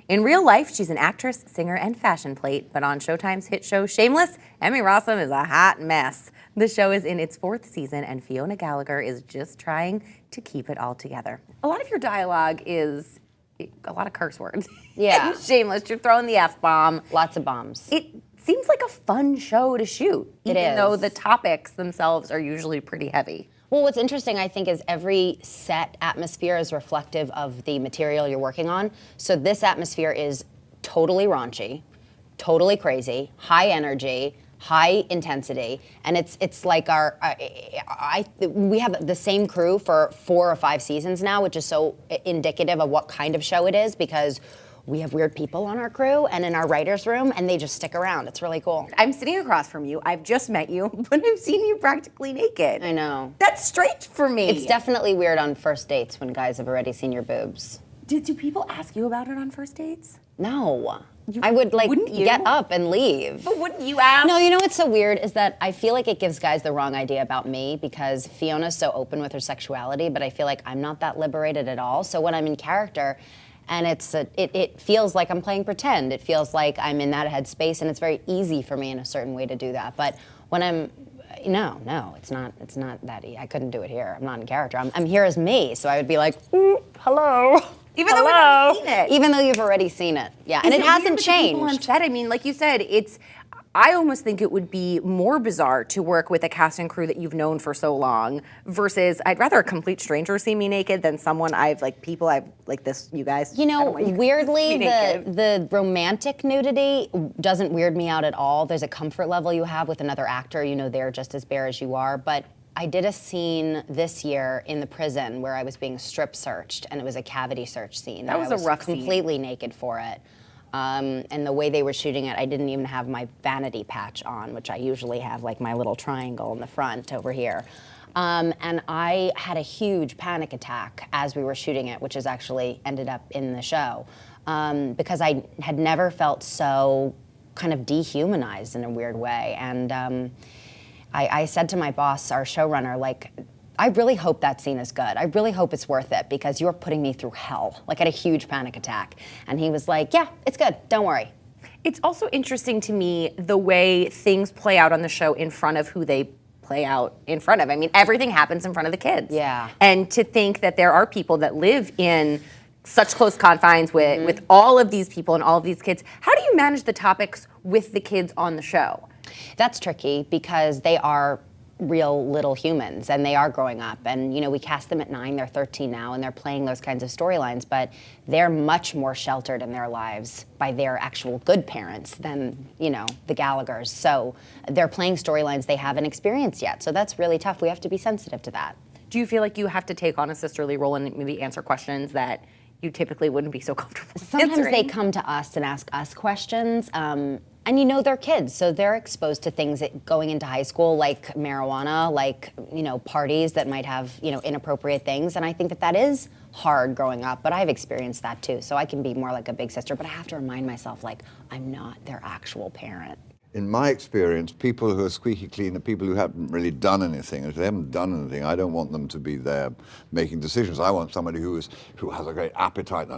In real life, she's an actress, singer, and fashion plate, but on Showtime's hit show Shameless, Emmy Rossum is a hot mess. The show is in its 4th season, and Fiona Gallagher is just trying to keep it all together. A lot of your dialogue is a lot of curse words. Yeah. Shameless, you're throwing the F-bomb. Lots of bombs. It seems like a fun show to shoot, even though the topics themselves are usually pretty heavy. Well, what's interesting, I think, is every set atmosphere is reflective of the material you're working on. So this atmosphere is totally raunchy, totally crazy, high energy, high intensity, and it's like we have the same crew for 4 or 5 seasons now, which is so indicative of what kind of show it is, because we have weird people on our crew and in our writer's room, and they just stick around. It's really cool. I'm sitting across from you. I've just met you, but I've seen you practically naked. I know. That's strange for me. It's definitely weird on first dates when guys have already seen your boobs. Do people ask you about it on first dates? No. I would get up and leave. But wouldn't you ask? No, you know what's so weird is that I feel like it gives guys the wrong idea about me, because Fiona's so open with her sexuality, but I feel like I'm not that liberated at all. So when I'm in character, and it feels like I'm playing pretend. It feels like I'm in that headspace, and it's very easy for me in a certain way to do that. But when I'm, no, it's not that easy. I couldn't do it here. I'm not in character. I'm here as me, so I would be like, hello. Even though we've already seen it. Even though you've already seen it, yeah. And it hasn't changed. People on set, I mean, like you said, I almost think it would be more bizarre to work with a cast and crew that you've known for so long versus I'd rather a complete stranger see me naked than someone people I've like this, you guys. You know, weirdly, the romantic nudity doesn't weird me out at all. There's a comfort level you have with another actor. You know, they're just as bare as you are. But I did a scene this year in the prison where I was being strip searched, and it was a cavity search scene. That was a rough scene. Completely naked for it. And the way they were shooting it, I didn't even have my vanity patch on, which I usually have, like my little triangle in the front over here. And I had a huge panic attack as we were shooting it, which has actually ended up in the show, because I had never felt so kind of dehumanized in a weird way. And I said to my boss, our showrunner, like, I really hope that scene is good. I really hope it's worth it, because you're putting me through hell. Like, I had a huge panic attack. And he was like, yeah, it's good, don't worry. It's also interesting to me the way things play out on the show in front of who they play out in front of. I mean, everything happens in front of the kids. Yeah. And to think that there are people that live in such close confines with all of these people and all of these kids. How do you manage the topics with the kids on the show? That's tricky, because they are real little humans, and they are growing up, and you know, we cast them at 9, they're 13 now, and they're playing those kinds of storylines, but they're much more sheltered in their lives by their actual good parents than, you know, the Gallaghers. So they're playing storylines they haven't experienced yet, so that's really tough. We have to be sensitive to that. Do you feel like you have to take on a sisterly role and maybe answer questions that you typically wouldn't be so comfortable Sometimes answering? They come to us and ask us questions. And you know, they're kids, so they're exposed to things that going into high school, like marijuana, like, you know, parties that might have, you know, inappropriate things. And I think that is hard growing up, but I've experienced that too. So I can be more like a big sister, but I have to remind myself, like, I'm not their actual parent. In my experience, people who are squeaky clean are people who haven't really done anything. If they haven't done anything, I don't want them to be there making decisions. I want somebody who has a great appetite and